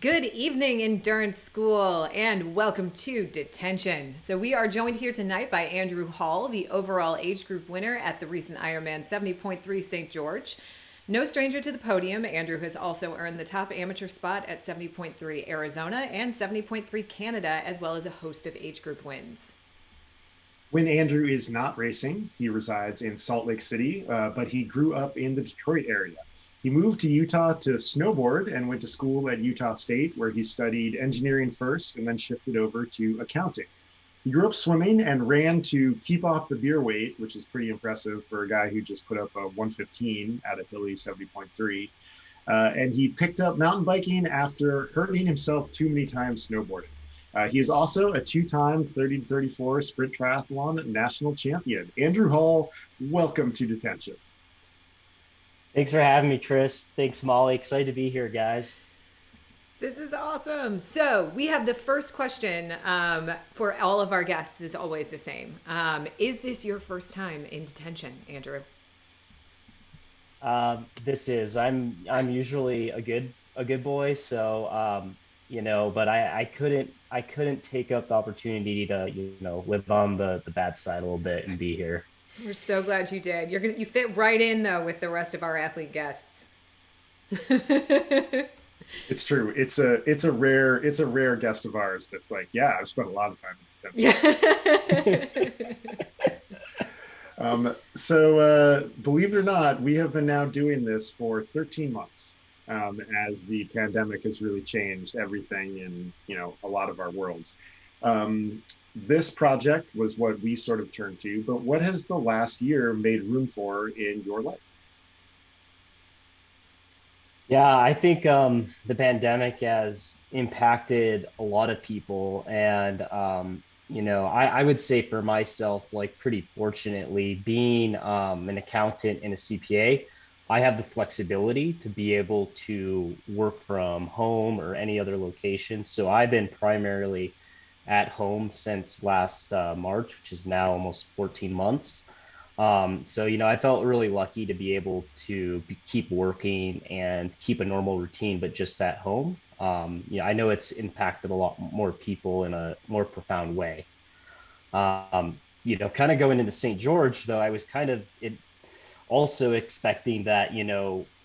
Good evening, Endurance School, and welcome to Detention. So, we are joined here tonight by Andrew Hall, the overall age group winner at the recent Ironman 70.3 St. George. No stranger to the podium, Andrew has also earned the top amateur spot at 70.3 Arizona and 70.3 Canada, as well as a host of age group wins. When Andrew is not racing, he resides in Salt Lake City, but he grew up in the Detroit area. He moved to Utah to snowboard and went to school at Utah State, where he studied engineering first and then shifted over to accounting. He grew up swimming and ran to keep off the beer weight, which is pretty impressive for a guy who just put up a 115 at a hilly 70.3. And he picked up mountain biking after hurting himself too many times snowboarding. He is also a two-time 30 to 34 sprint triathlon national champion. Andrew Hall, welcome to Detention. Thanks for having me, Chris. Thanks, Molly. Excited to be here, guys. This is awesome. So, we have the first question for all of our guests is always the same. Is this your first time in detention, Andrew? This is. I'm usually a good boy, so but I couldn't take up the opportunity to live on the bad side a little bit and be here. We're so glad you did. You fit right in though with the rest of our athlete guests. It's true. It's a rare guest of ours that's like, yeah, I've spent a lot of time in detention. Yeah. So believe it or not, we have been now doing this for 13 months, as the pandemic has really changed everything in a lot of our worlds. This project was what we sort of turned to, but what has the last year made room for in your life? Yeah, I think the pandemic has impacted a lot of people, and I would say for myself, like pretty fortunately, being an accountant and a CPA, I have the flexibility to be able to work from home or any other location. So I've been primarily at home since last March, which is now almost 14 months. I felt really lucky to be able to keep working and keep a normal routine, but just at home. I know it's impacted a lot more people in a more profound way. Kind of going into St. George, though, I was kind of also expecting that,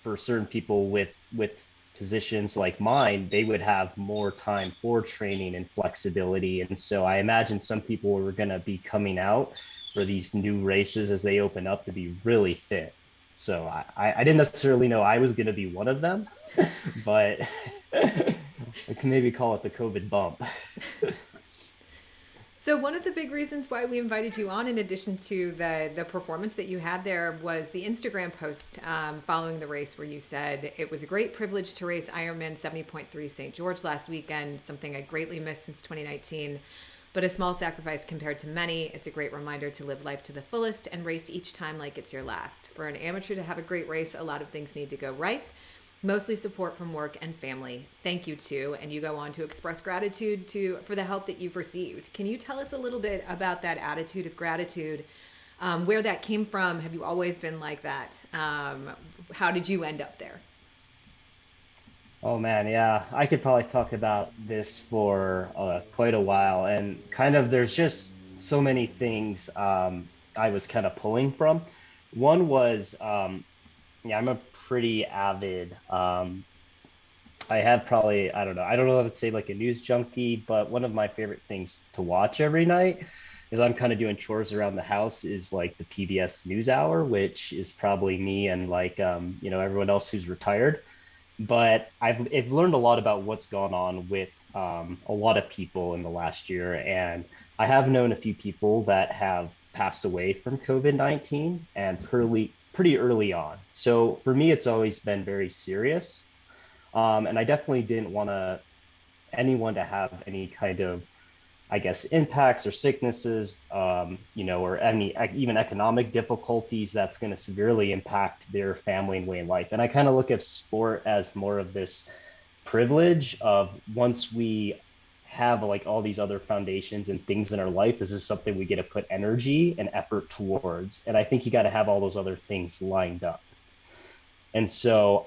for certain people with positions like mine, they would have more time for training and flexibility. And so I imagine some people were going to be coming out for these new races as they open up to be really fit. So I didn't necessarily know I was going to be one of them, but I can maybe call it the COVID bump. So one of the big reasons why we invited you on, in addition to the performance that you had there, was the Instagram post following the race where you said it was a great privilege to race Ironman 70.3 St. George last weekend, something I greatly missed since 2019, but a small sacrifice compared to many. It's a great reminder to live life to the fullest and race each time like it's your last. For an amateur to have a great race, a lot of things need to go right. Mostly support from work and family. Thank you too. And you go on to express gratitude for the help that you've received. Can you tell us a little bit about that attitude of gratitude, where that came from? Have you always been like that? How did you end up there? Oh man, yeah, I could probably talk about this for quite a while, and kind of there's just so many things I was kind of pulling from. One was, I'm a pretty avid. I have probably, I don't know if I'd say like a news junkie, but one of my favorite things to watch every night is I'm kind of doing chores around the house is like the PBS News Hour, which is probably me and like everyone else who's retired. But I've learned a lot about what's gone on with a lot of people in the last year, and I have known a few people that have passed away from COVID-19 and pretty early on. So for me, it's always been very serious. And I definitely didn't want anyone to have any kind of, I guess, impacts or sicknesses, or any even economic difficulties that's going to severely impact their family and way in life. And I kind of look at sport as more of this privilege of once we have like all these other foundations and things in our life, this is something we get to put energy and effort towards. And I think you got to have all those other things lined up. And so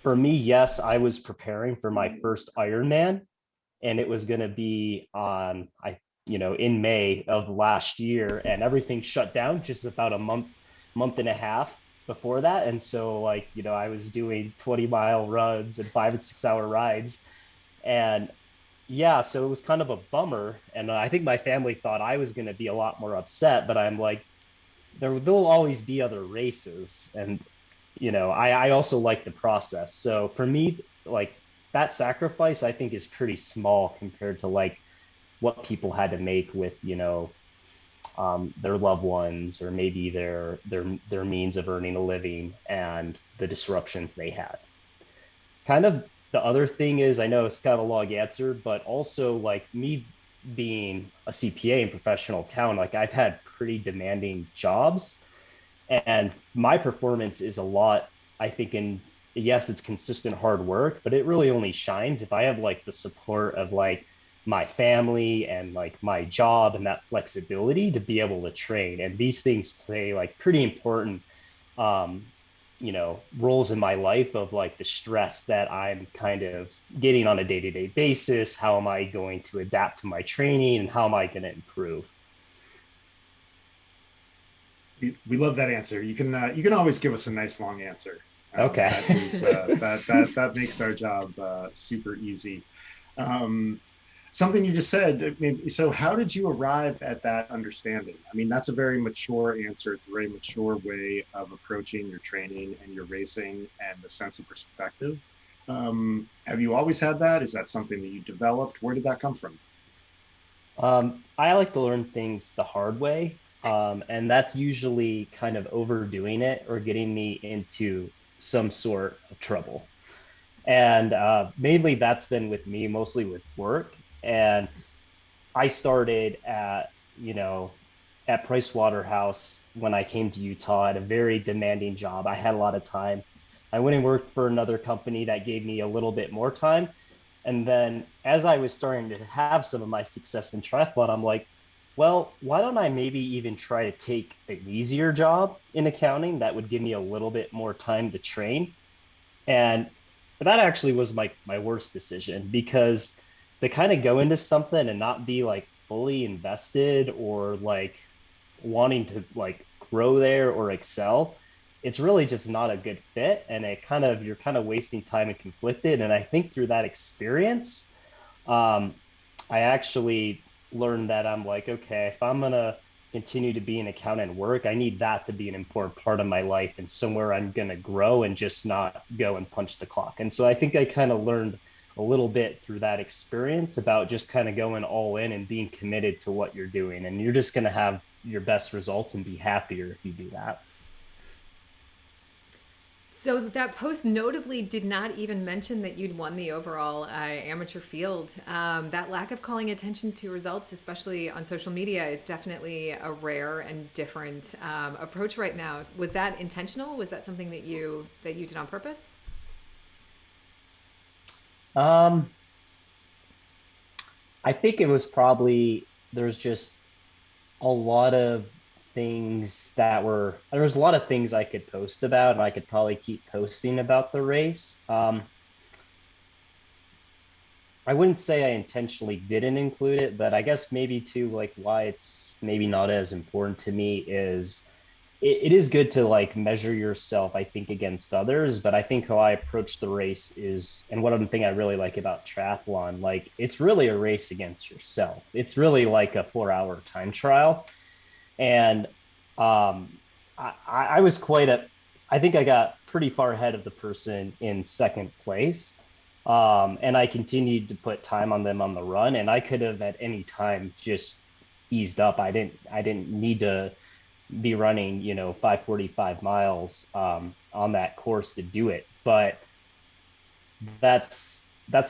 For me, yes, I was preparing for my first Ironman, and it was going to be on in May of last year, and everything shut down just about a month and a half before that. And so I was doing 20-mile runs and 5 and 6 hour rides. And yeah, so it was kind of a bummer. And I think my family thought I was going to be a lot more upset, but I'm like, there'll always be other races. And I also like the process. So for me, like that sacrifice, I think is pretty small compared to like what people had to make with, their loved ones, or maybe their means of earning a living and the disruptions they had. Kind of the other thing is, I know it's kind of a long answer, but also like me being a CPA in professional accounting, like I've had pretty demanding jobs, and my performance is a lot, I think, in yes, it's consistent hard work, but it really only shines if I have like the support of like my family and like my job and that flexibility to be able to train. And these things play like pretty important um roles in my life, of like the stress that I'm kind of getting on a day-to-day basis. How am I going to adapt to my training, and how am I going to improve? We love that answer. You can always give us a nice long answer. Okay. That is that makes our job super easy. Um, Something you just said. I mean, so how did you arrive at that understanding? I mean, that's a very mature answer. It's a very mature way of approaching your training and your racing and the sense of perspective. Have you always had that? Is that something that you developed? Where did that come from? I like to learn things the hard way. And that's usually kind of overdoing it or getting me into some sort of trouble. And mainly that's been with me, mostly with work. And I started you know, at Price Waterhouse when I came to Utah. I had a very demanding job. I had a lot of time. I went and worked for another company that gave me a little bit more time. And then as I was starting to have some of my success in triathlon, I'm like, well, why don't I maybe even try to take an easier job in accounting that would give me a little bit more time to train? And that actually was my worst decision, because to kind of go into something and not be like fully invested or like wanting to like grow there or excel, it's really just not a good fit. And you're kind of wasting time and conflicted. And I think through that experience, um, I actually learned that I'm like, okay, if I'm gonna continue to be an accountant and work, I need that to be an important part of my life and somewhere I'm gonna grow, and just not go and punch the clock. And so I think I kind of learned a little bit through that experience about just kind of going all in and being committed to what you're doing. And you're just gonna have your best results and be happier if you do that. So that post notably did not even mention that you'd won the overall amateur field. That lack of calling attention to results, especially on social media, is definitely a rare and different approach right now. Was that intentional? Was that something that you did on purpose? Um, I think it was probably, there's just a lot of there was a lot of things I could post about, and I could probably keep posting about the race. I wouldn't say I intentionally didn't include it, but I guess maybe too, like why it's maybe not as important to me is it is good to like measure yourself, I think, against others. But I think how I approach the race is, and one thing I really like about triathlon, like it's really a race against yourself. It's really like a 4 hour time trial. And um, I was I think I got pretty far ahead of the person in second place. And I continued to put time on them on the run, and I could have at any time just eased up. I didn't need to be running, 5:45 miles on that course to do it. But that's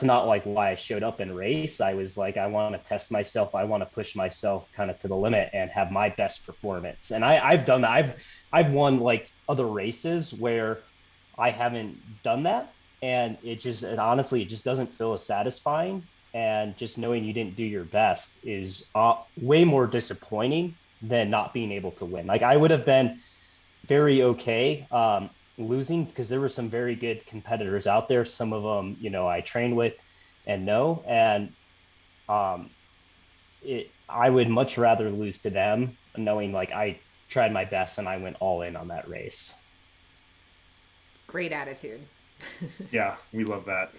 not like why I showed up in race. I was like, I want to test myself. I want to push myself kind of to the limit and have my best performance. And I've done that. I've won like other races where I haven't done that. And honestly, it just doesn't feel as satisfying. And just knowing you didn't do your best is way more disappointing than not being able to win. Like I would have been very okay. losing because there were some very good competitors out there. Some of them, I trained with and know, and um, I would much rather lose to them, knowing like I tried my best and I went all in on that race. Great attitude. Yeah, we love that.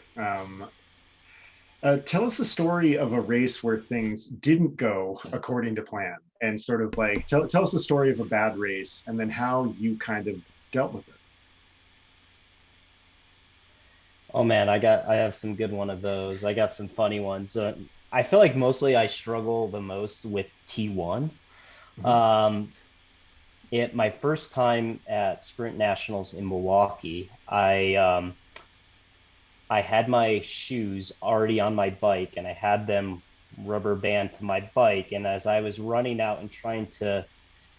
Tell us the story of a race where things didn't go according to plan, and sort of like tell us the story of a bad race, and then how you kind of dealt with it. Oh man, I have some good one of those. I got some funny ones. I feel like mostly I struggle the most with T1. Mhm. Um, my first time at Sprint Nationals in Milwaukee, I had my shoes already on my bike and I had them rubber band to my bike. And as I was running out and trying to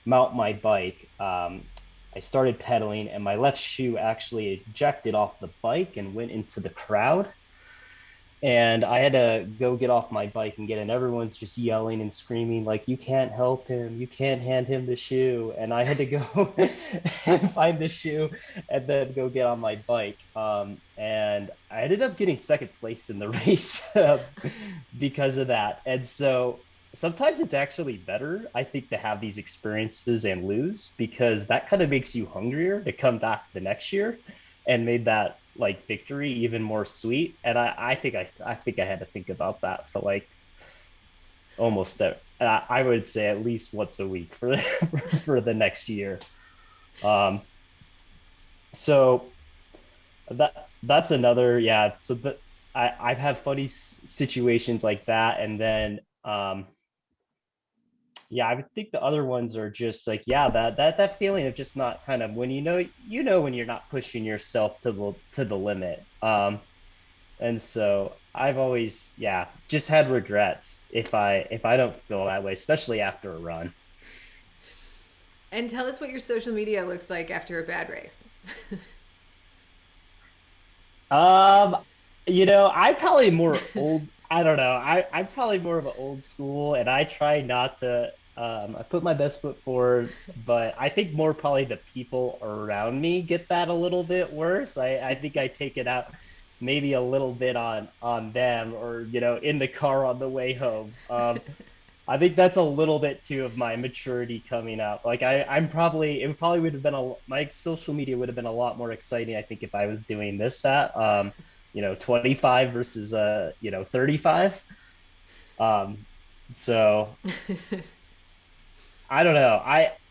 mount my bike, I started pedaling and my left shoe actually ejected off the bike and went into the crowd. And I had to go get off my bike and get in. Everyone's just yelling and screaming, like, you can't help him, you can't hand him the shoe. And I had to go and find the shoe and then go get on my bike. And I ended up getting second place in the race because of that. And so sometimes it's actually better, I think, to have these experiences and lose because that kind of makes you hungrier to come back the next year and made that like victory even more sweet. And I think I had to think about that for like almost I would say at least once a week for for the next year. Um, so that's another, yeah. So I've had funny situations like that, and then yeah, I would think the other ones are just like, yeah, that feeling of just not kind of when when you're not pushing yourself to the limit. And so I've always, yeah, just had regrets if I don't feel that way, especially after a run. And tell us what your social media looks like after a bad race. Um, I'm probably more old. I don't know. I'm probably more of an old school, and I try not to. I put my best foot forward, but I think more probably the people around me get that a little bit worse. I think I take it out maybe a little bit on them, or in the car on the way home. I think that's a little bit too of my maturity coming up. Like I'm probably it probably would have been my social media would have been a lot more exciting, I think, if I was doing this at 25 versus 35. Um, so I don't know.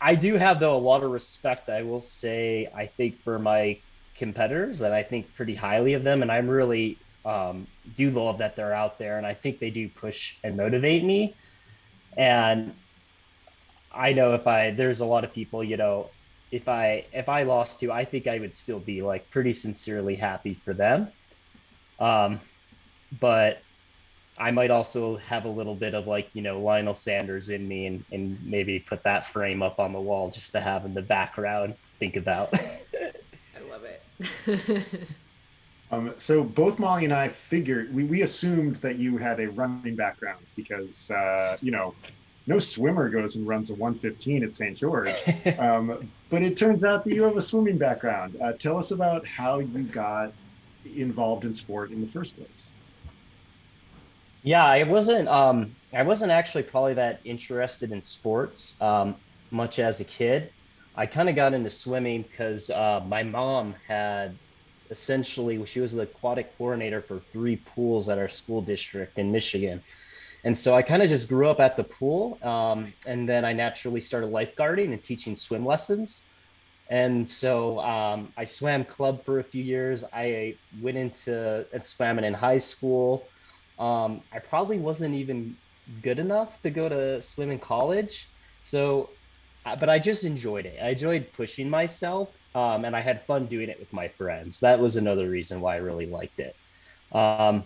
I do have though a lot of respect, I will say, I think for my competitors, and I think pretty highly of them, and I'm really do love that they're out there, and I think they do push and motivate me. And I know if I there's a lot of people, if I lost to, I think I would still be like pretty sincerely happy for them. Um, but I might also have a little bit of like, Lionel Sanders in me and maybe put that frame up on the wall just to have in the background, think about. I love it. So both Molly and I figured we assumed that you had a running background because no swimmer goes and runs a 1:15 at St. George. But it turns out that you have a swimming background. Tell us about how you got involved in sport in the first place. Yeah, I wasn't actually probably that interested in sports much as a kid. I kind of got into swimming because my mom had essentially she was the aquatic coordinator for three pools at our school district in Michigan. And so I kind of just grew up at the pool. And then I naturally started lifeguarding and teaching swim lessons. And so I swam club for a few years. I went into and swam it in high school. I probably wasn't even good enough to go to swim in college. So, but I just enjoyed it. I enjoyed pushing myself, and I had fun doing it with my friends. That was another reason why I really liked it. Um,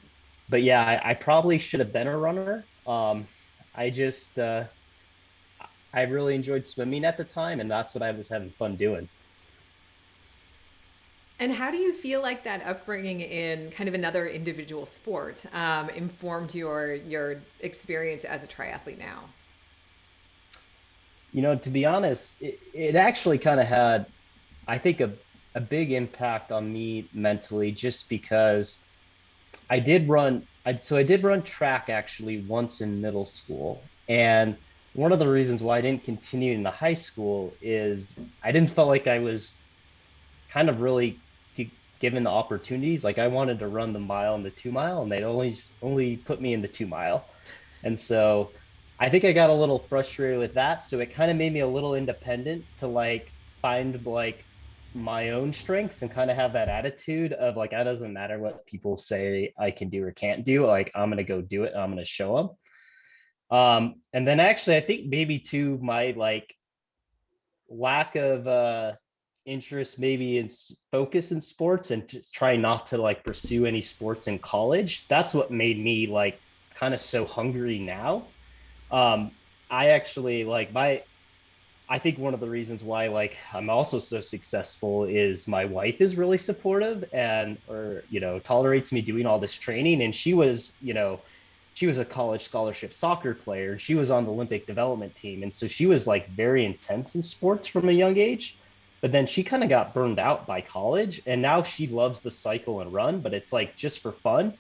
but yeah, I probably should have been a runner. I just, I really enjoyed swimming at the time, and that's what I was having fun doing. And how do you feel like that upbringing in kind of another individual sport informed your experience as a triathlete now? To be honest, it actually kind of had, I think, a a big impact on me mentally just because I did run track actually once in middle school. And one of the reasons why I didn't continue in the high school is I didn't feel like I was kind of really given the opportunities. Like I wanted to run the mile and the 2 mile, and they'd only put me in the 2 mile. And so I think I got a little frustrated with that. So it kind of made me a little independent to like find like my own strengths and kind of have that attitude of like, it doesn't matter what people say I can do or can't do. Like I'm gonna go do it. And I'm gonna show them. And then actually, I think maybe too my like lack of interest maybe in focus in sports and just try not to like pursue any sports in college. That's what made me like kind of so hungry now. um I actually like my I think one of the reasons why like I'm also so successful is my wife is really supportive and or tolerates me doing all this training. And she was a college scholarship soccer player. She was on the Olympic development team. And so she was like very intense in sports from a young age. But then she kind of got burned out by college. And now she loves to cycle and run, but it's like just for fun.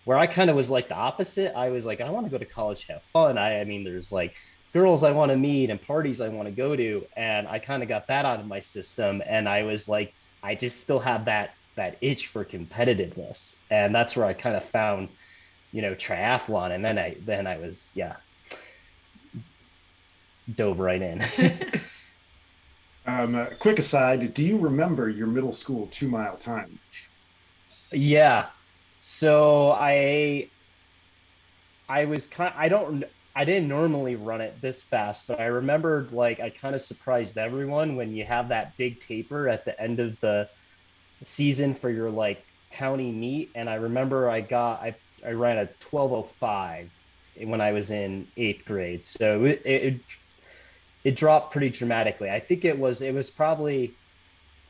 Where I kind of was like the opposite. I was like, I want to go to college, have fun. I mean, there's like girls I want to meet and parties I want to go to. And I kind of got that out of my system. And I was like, I just still have that itch for competitiveness. And that's where I kind of found triathlon. And then I was, yeah, dove right in. Quick aside, do you remember your middle school 2 mile time? Yeah. So I was kind I didn't normally run it this fast, but I remembered like I kind of surprised everyone when you have that big taper at the end of the season for your like county meet. And I remember I ran a 12:05 when I was in 8th grade. So it dropped pretty dramatically. I think it was probably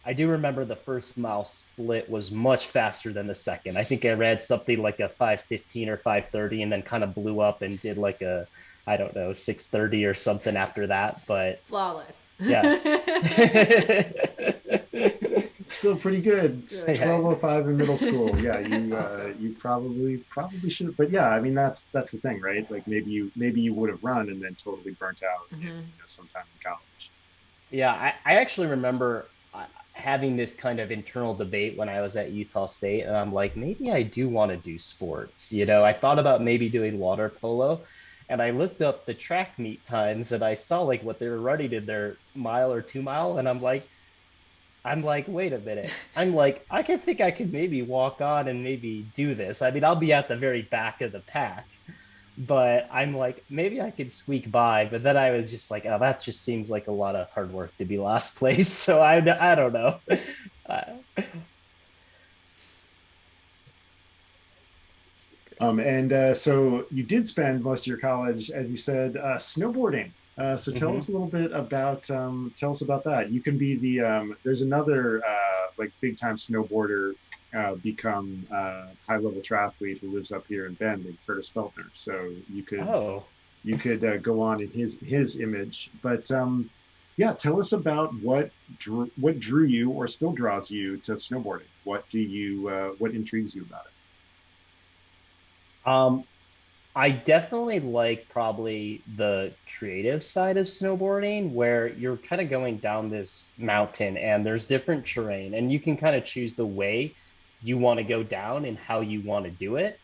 I do remember the first mile split was much faster than the second. I think I read something like a 5:15 or 5:30 and then kind of blew up and did like a, I don't know, 6:30 or something after that. But Flawless. yeah. It's still pretty good. It's Really 12:05 in middle school. Yeah, That's you awesome. you probably should. But yeah, I mean that's the thing, right? Like maybe you would have run and then totally burnt out sometime in college. Yeah, I actually remember having this kind of internal debate when I was at Utah State, and I'm like, maybe I do want to do sports. I thought about maybe doing water polo, and I looked up the track meet times, and I saw like what they were running in their mile or 2 mile, and I'm like, wait a minute. I'm like, think I could maybe walk on and maybe do this. I mean, I'll be at the very back of the pack, but I'm like, maybe I could squeak by. But then I was just like, oh, that just seems like a lot of hard work to be last place. So I don't know. Uh, And so you did spend most of your college, as you said, snowboarding. So mhm. tell us about that. You can be there's another like big time snowboarder become high level triathlete who lives up here in Bend, in Curtis Feltner. So Oh, you could go on in his image. But yeah, tell us about what drew you or still draws you to snowboarding. What intrigues you about it? um, I definitely like probably the creative side of snowboarding where you're kind of going down this mountain and there's different terrain and you can kind of choose the way you want to go down and how you want to do it.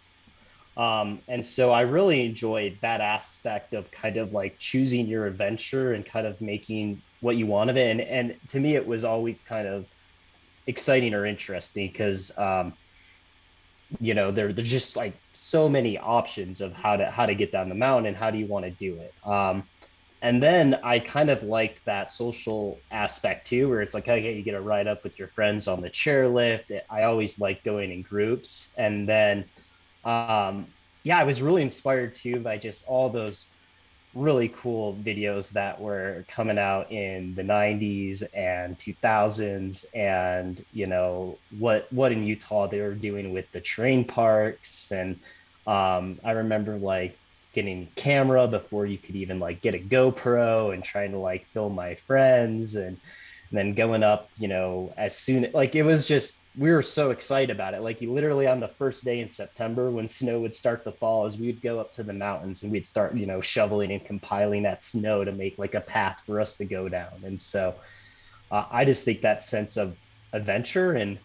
And so I really enjoyed that aspect of kind of like choosing your adventure and kind of making what you want of it. And to me, it was always kind of exciting or interesting because there's just like so many options of how to get down the mountain and how do you want to do it. And then I kind of liked that social aspect too, where it's like, okay, you get to ride up with your friends on the chairlift. I always like going in groups. And then um yeah, I was really inspired too by just all those really cool videos that were coming out in the 90s and 2000s. And what in Utah they were doing with the terrain parks. And I remember like getting a camera before you could even like get a GoPro and trying to like film my friends. And and then going up, as soon like it was just we were so excited about it. Like you literally on the first day in September when snow would start to fall, as we'd go up to the mountains and we'd start, shoveling and compiling that snow to make like a path for us to go down. And so I just think that sense of adventure, and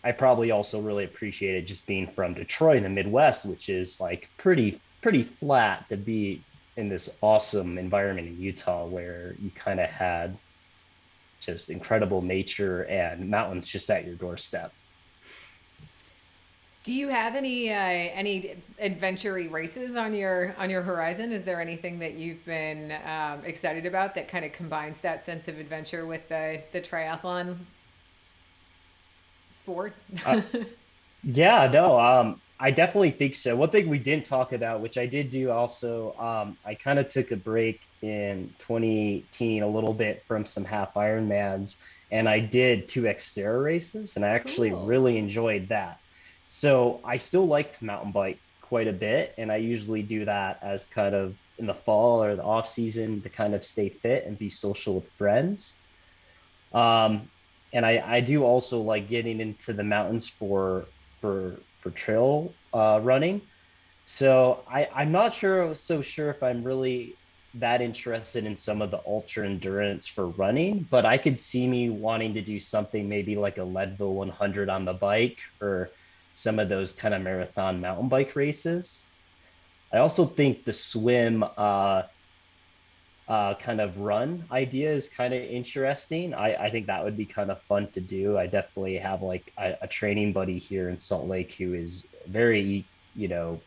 I probably also really appreciated just being from Detroit in the Midwest, which is like pretty flat, to be in this awesome environment in Utah where you kind of had just incredible nature and mountains just at your doorstep. Do you have any adventure races on your horizon? Is there anything that you've been excited about that kind of combines that sense of adventure with the triathlon sport? Uh, yeah, no, I definitely think so. One thing we didn't talk about, which I did do also, I kind of took a break in 2018 a little bit from some half Ironmans, and I did two Xterra races, and I actually Cool. really enjoyed that. So I still like to mountain bike quite a bit, and I usually do that as kind of in the fall or the off season to kind of stay fit and be social with friends. Um, and I do also like getting into the mountains for trail running. So I'm not sure if I'm really that interested in some of the ultra endurance for running, but I could see me wanting to do something maybe like a Leadville 100 on the bike, or some of those kind of marathon mountain bike races. I also think the swim kind of run idea is kind of interesting. I think that would be kind of fun to do. I definitely have like a training buddy here in Salt Lake who is very, you know,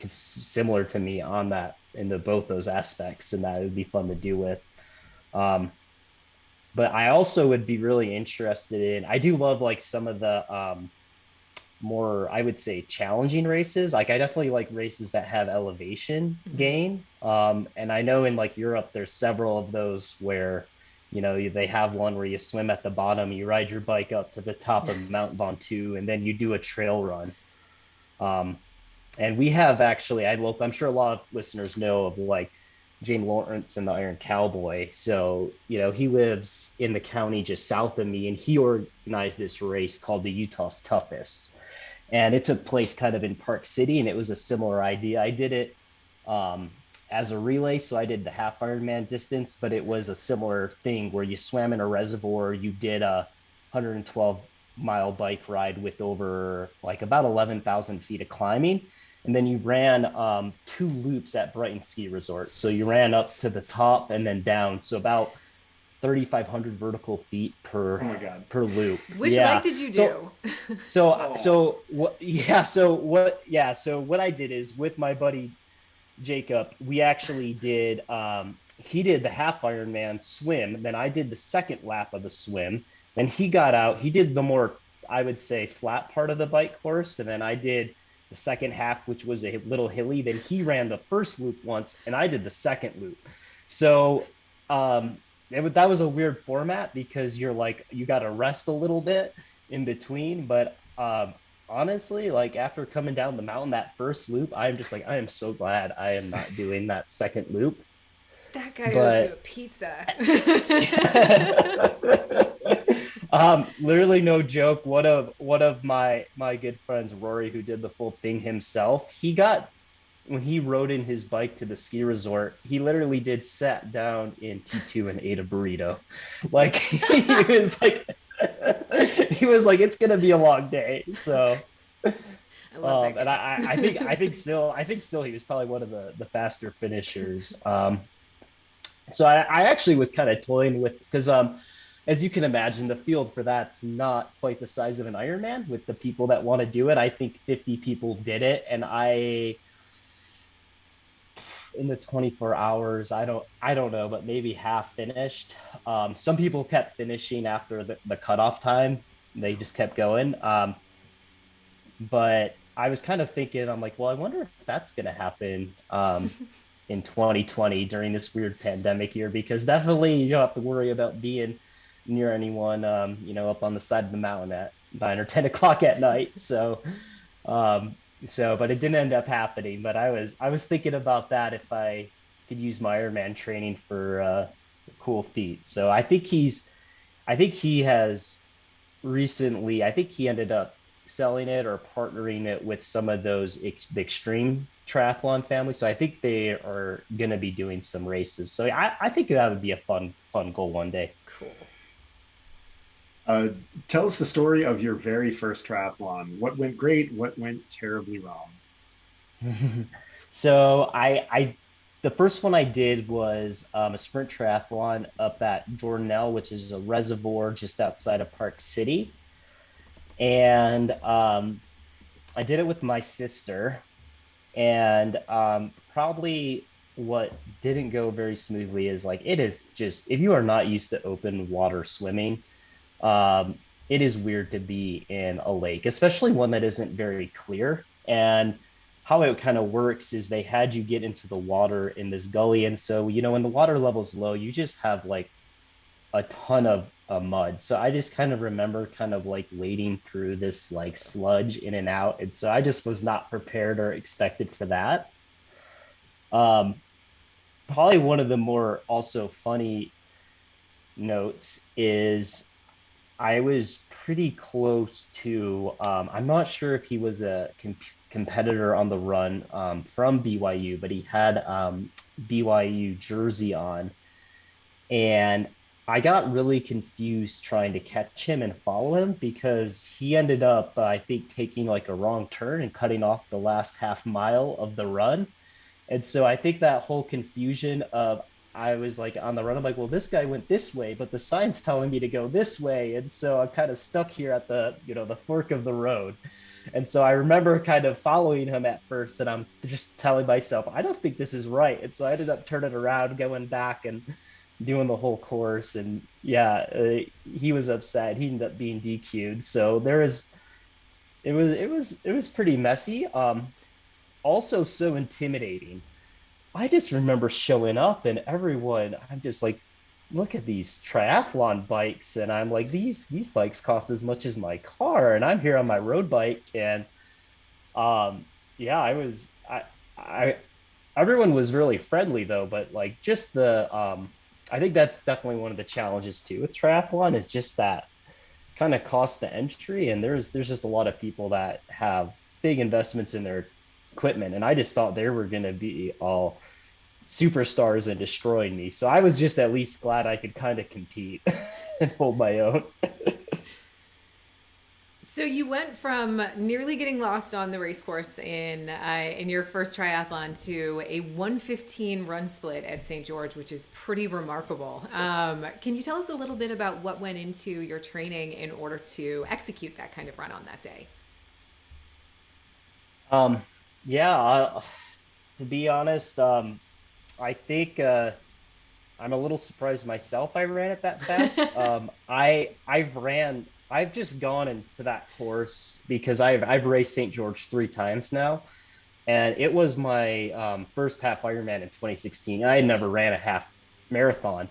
similar to me on that into both those aspects, and that would be fun to do with. Um, but I also would be really interested in, I do love like some of the more, I would say, challenging races. Like I definitely like races that have elevation Hmm. gain. And I know in like Europe, there's several of those where, they have one where you swim at the bottom, you ride your bike up to the top of Mount Ventoux, and then you do a trail run. Um, and we have actually, I'm sure a lot of listeners know of like Jane Lawrence and the Iron Cowboy. So, he lives in the county just south of me, and he organized this race called the Utah's Toughest, and it took place kind of in Park City, and it was a similar idea. I did it um, as a relay, so I did the half Ironman distance, but it was a similar thing where you swam in a reservoir, you did a 112-mile bike ride with over like about 11,000 feet of climbing. And then you ran two loops at Brighton Ski Resort. So you ran up to the top and then down. So about 3,500 vertical feet Oh my God. per loop. Which leg Yeah. did you So do? Oh, so what I did is with my buddy Jacob, we actually did he did the half Ironman swim, then I did the second lap of the swim, then he got out, he did the more, I would say, flat part of the bike course, and then I did the second half, which was a little hilly. Then he ran the first loop once, and I did the second loop. So um that was a weird format because you're like you got to rest a little bit in between, but honestly, like after coming down the mountain that first loop, I'm just like I am so glad I am not doing that second loop. That guy owes you a But pizza. literally no joke. One of my good friends, Rory, who did the full thing himself, he got when he rode in his bike to the ski resort, he literally did sat down in T2 and ate a burrito. Like he was like he was like, it's gonna be a long day. So I love that and guy. I think still he was probably one of the faster finishers. So I actually was kind of toying with, because as you can imagine, the field for that's not quite the size of an Ironman with the people that want to do it. I think 50 people did it, and I in the 24 hours, I don't know, but maybe half finished. Some people kept finishing after the cutoff time. They just kept going. But I was kind of thinking, I'm like, well, I wonder if that's going to happen in 2020 during this weird pandemic year, because definitely you don't have to worry about being near anyone, up on the side of the mountain at 9 or 10 o'clock at night. Um, but it didn't end up happening. But I was thinking about that if I could use my Ironman training for a cool feat. So I think I think he has recently, I think he ended up selling it or partnering it with some of those the extreme triathlon families. So I think they are going to be doing some races. So I think that would be a fun goal one day. Cool. Uh, Tell us the story of your very first triathlon. What went great? What went terribly wrong? So the first one I did was a sprint triathlon up at Jordanelle, which is a reservoir just outside of Park City. And I did it with my sister. And probably what didn't go very smoothly is like it is just if you are not used to open water swimming, it is weird to be in a lake, especially one that isn't very clear. And how it kind of works is they had you get into the water in this gully. And so, when the water level's low, you just have like a ton of mud. So I just kind of remember kind of like wading through this like sludge in and out. And so I just was not prepared or expected for that. Um, Probably one of the more also funny notes is I was pretty close to, I'm not sure if he was a competitor on the run from BYU, but he had BYU jersey on. And I got really confused trying to catch him and follow him because he ended up, I think, taking like a wrong turn and cutting off the last half mile of the run. And so I think that whole confusion of I was like on the run, I'm like, well, this guy went this way, but the sign's telling me to go this way. And so I'm kind of stuck here at the fork of the road. And so I remember kind of following him at first, and I'm just telling myself, I don't think this is right. And so I ended up turning around, going back and doing the whole course. And yeah, he was upset. He ended up being DQ'd. So it was pretty messy. Also so intimidating. I just remember showing up and everyone, I'm just like, look at these triathlon bikes. And I'm like, these bikes cost as much as my car. And I'm here on my road bike. And yeah, I everyone was really friendly though, but like just I think that's definitely one of the challenges too with triathlon is just that kind of cost the entry. And there's just a lot of people that have big investments in their equipment. And I just thought they were going to be all superstars and destroying me. So I was just at least glad I could kind of compete and hold my own. So you went from nearly getting lost on the race course in your first triathlon to a 1:15 run split at St. George, which is pretty remarkable. Can you tell us a little bit about what went into your training in order to execute that kind of run on that day? Um, yeah, to be honest, I think I'm a little surprised myself I ran it that fast. I've just gone into that course because I've raced St. George 3 times now, and it was my first half Ironman in 2016. I had never ran a half marathon,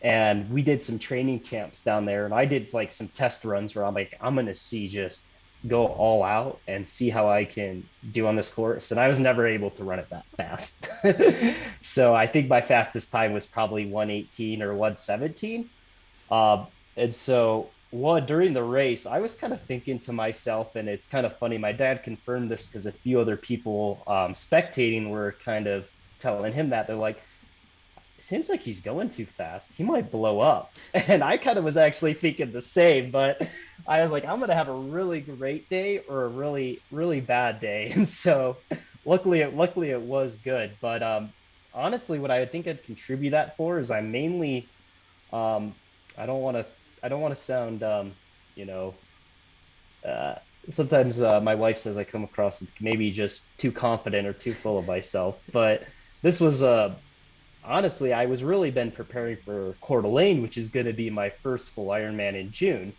and we did some training camps down there, and I did like some test runs where I'm like, I'm gonna see just go all out and see how I can do on this course. And I was never able to run it that fast. So I think my fastest time was probably 118 or 117. And so during the race, I was kind of thinking to myself, and it's kind of funny. My dad confirmed this because a few other people spectating were kind of telling him that they're like, it seems like he's going too fast. He might blow up. And I kind of was actually thinking the same, but I was like, I'm going to have a really great day or a really, really bad day. And so luckily it was good. But honestly, what I think I'd contribute that for is I'm mainly, um, I don't want to, I don't want to sound, you know, uh, sometimes my wife says I come across maybe just too confident or too full of myself, but this was honestly, I was really been preparing for Coeur d'Alene, which is going to be my first full Ironman in June.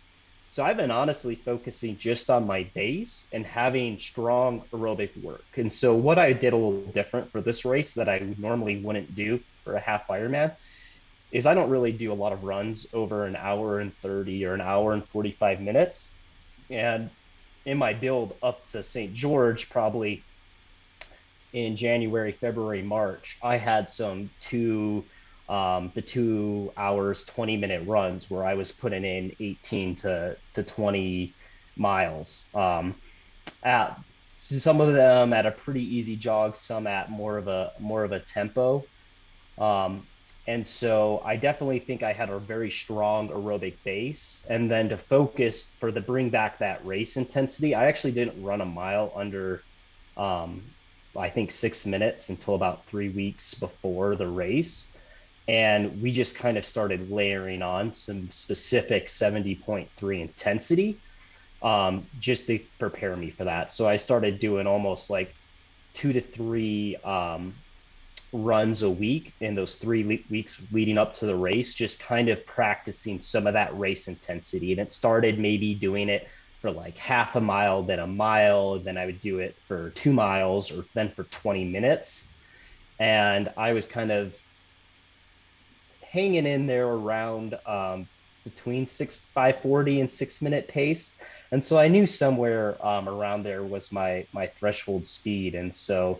So I've been honestly focusing just on my base and having strong aerobic work. And so what I did a little different for this race that I normally wouldn't do for a half Ironman is I don't really do a lot of runs over an hour and 30 or an hour and 45 minutes. And in my build up to St. George, probably in January, February, March, I had some 2 the 2 hours, 20-minute runs where I was putting in 18 to 20 miles. At some of them at a pretty easy jog, some at more of a tempo. Um, and so I definitely think I had a very strong aerobic base. And then to focus for the bring back that race intensity, I actually didn't run a mile under, um, I think 6 minutes until about 3 weeks before the race. And we just kind of started layering on some specific 70.3 intensity, just to prepare me for that. So I started doing almost like 2 to 3 runs a week in those 3 weeks leading up to the race, just kind of practicing some of that race intensity. And it started maybe doing it for like half a mile, then a mile, then I would do it for 2 miles or then for 20 minutes. And I was kind of hanging in there around between 540 and 6 minute pace. And so I knew somewhere around there was my threshold speed. And so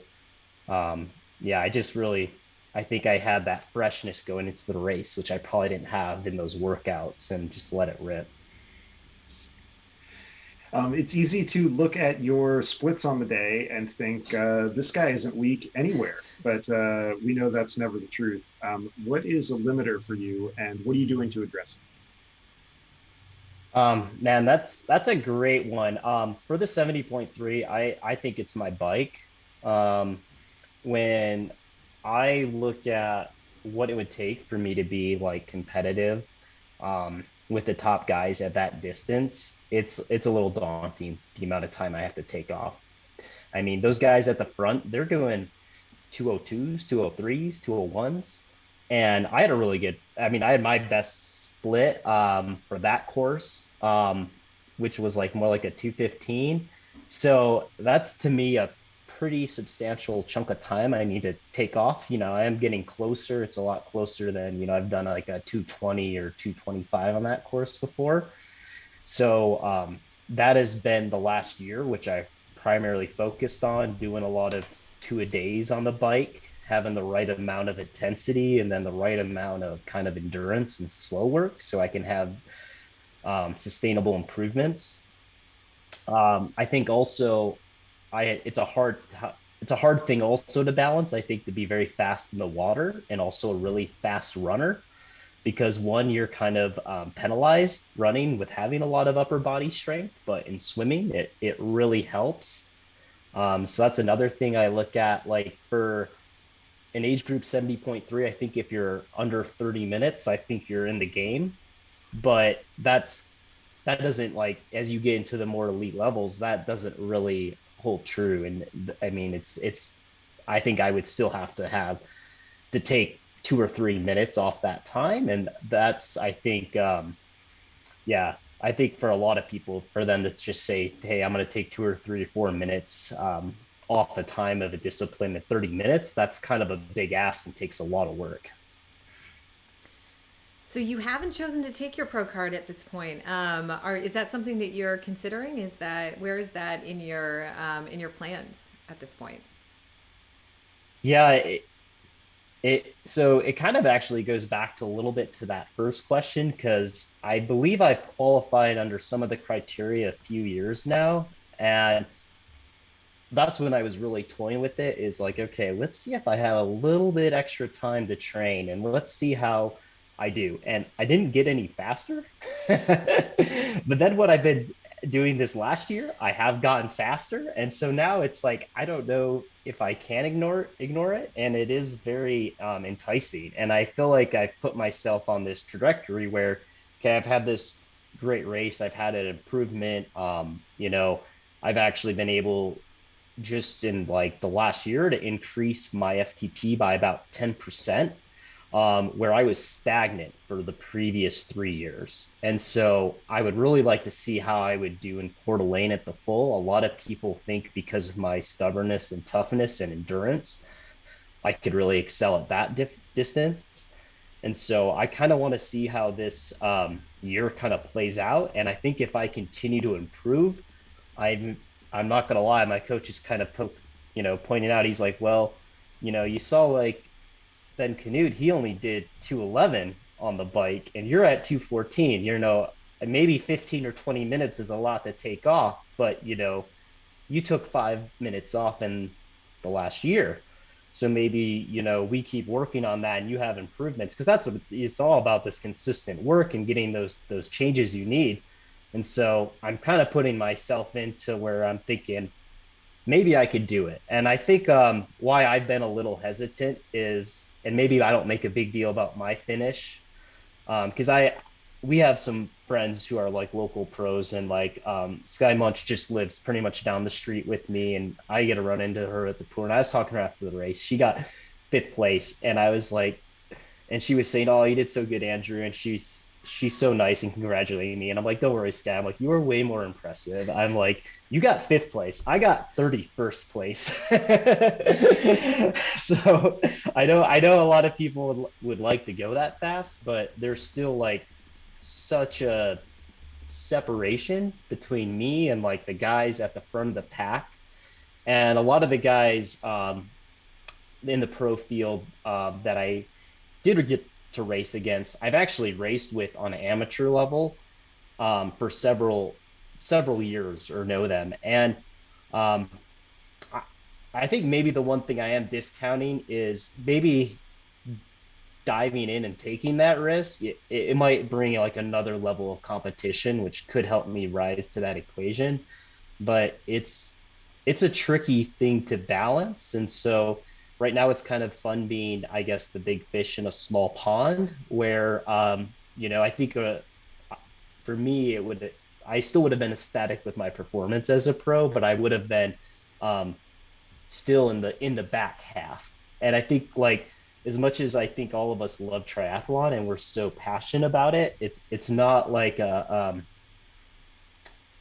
um, yeah, I think I had that freshness going into the race, which I probably didn't have in those workouts, and just let it rip. It's easy to look at your splits on the day and think this guy isn't weak anywhere, but we know that's never the truth. What is a limiter for you, and what are you doing to address it? Man, that's a great one. For the 70.3, I think it's my bike. Um, when I look at what it would take for me to be like competitive with the top guys at that distance, it's a little daunting the amount of time I have to take off. I mean, those guys at the front, they're doing 202s, 203s, 201s. And I had a really good, I mean, I had my best split for that course, which was like more like a 215. So that's to me a pretty substantial chunk of time I need to take off. I am getting closer. It's a lot closer than, I've done like a 220 or 225 on that course before. So that has been the last year, which I've primarily focused on doing a lot of two a days on the bike, having the right amount of intensity and then the right amount of kind of endurance and slow work so I can have sustainable improvements. I think also it's a hard thing also to balance. I think to be very fast in the water and also a really fast runner because one, you're kind of penalized running with having a lot of upper body strength, but in swimming, it really helps. So that's another thing I look at. Like for an age group 70.3, I think if you're under 30 minutes, I think you're in the game. But that doesn't like as you get into the more elite levels, that doesn't really hold true. And I mean, it's I think I would still have to take 2 or 3 minutes off that time, and that's I think yeah, I think for a lot of people, for them to just say, hey, I'm going to take 2 or 3 or 4 minutes off the time of a discipline at 30 minutes, that's kind of a big ask and takes a lot of work. So you haven't chosen to take your pro card at this point. Is that something that you're considering? Where is that in your plans at this point? Yeah, so it kind of actually goes back to a little bit to that first question because I believe I qualified under some of the criteria a few years now. And that's when I was really toying with it is like, okay, let's see if I have a little bit extra time to train and let's see how I do. And I didn't get any faster. But then what I've been doing this last year, I have gotten faster. And so now it's like, I don't know if I can ignore it. And it is very enticing. And I feel like I've put myself on this trajectory where, okay, I've had this great race. I've had an improvement. I've actually been able just in like the last year to increase my FTP by about 10%, where I was stagnant for the previous 3 years. And so I would really like to see how I would do in Coeur d'Alene at the full. A lot of people think because of my stubbornness and toughness and endurance, I could really excel at that distance. And so I kind of want to see how this year kind of plays out. And I think if I continue to improve, I'm I'm not gonna lie, my coach is kind of pointing out. He's like, well, you saw like Ben Canute, he only did 211 on the bike, and you're at 214. You know, maybe 15 or 20 minutes is a lot to take off, but you took 5 minutes off in the last year. So maybe, we keep working on that and you have improvements because that's what it's all about, this consistent work and getting those changes you need. And so I'm kind of putting myself into where I'm thinking maybe I could do it. And I think why I've been a little hesitant is, and maybe I don't make a big deal about my finish, because we have some friends who are like local pros, and like Sky Munch just lives pretty much down the street with me, and I get to run into her at the pool. And I was talking to her after the race. She got fifth place, and I was like, and she was saying, "Oh, you did so good, Andrew," and she's so nice and congratulating me. And I'm like, "Don't worry, Sky. I'm like, you were way more impressive." I'm like, "You got fifth place. I got 31st place." So I know a lot of people would like to go that fast, but there's still like such a separation between me and like the guys at the front of the pack. And a lot of the guys in the pro field that I did get to race against, I've actually raced with on an amateur level for several years, or know them. And um, I, I think maybe the one thing I am discounting is maybe diving in and taking that risk. It might bring like another level of competition, which could help me rise to that equation. But it's a tricky thing to balance. And so right now it's kind of fun being, I guess, the big fish in a small pond where, I think for me, I still would have been ecstatic with my performance as a pro, but I would have been um, still in the back half. And I think like as much as I think all of us love triathlon and we're so passionate about it, it's not like a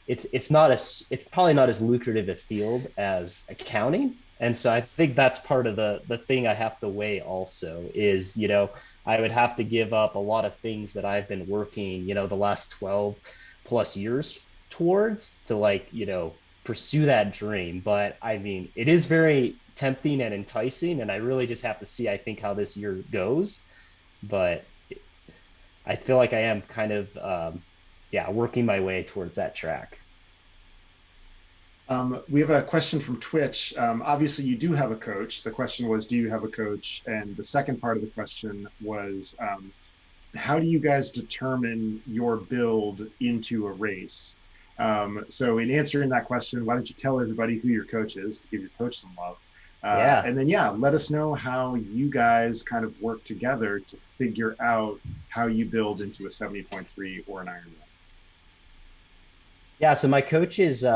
it's not as it's probably not as lucrative a field as accounting. And so I think that's part of the thing I have to weigh also is, I would have to give up a lot of things that I've been working, the last 12 plus years towards to like, pursue that dream. But I mean, it is very tempting and enticing, and I really just have to see, I think, how this year goes. But I feel like I am kind of yeah, working my way towards that track. We have a question from Twitch. Obviously, you do have a coach. The question was, do you have a coach? And the second part of the question was, how do you guys determine your build into a race? So in answering that question, why don't you tell everybody who your coach is to give your coach some love? Yeah. And then, yeah, let us know how you guys kind of work together to figure out how you build into a 70.3 or an Ironman. Yeah, so my coach is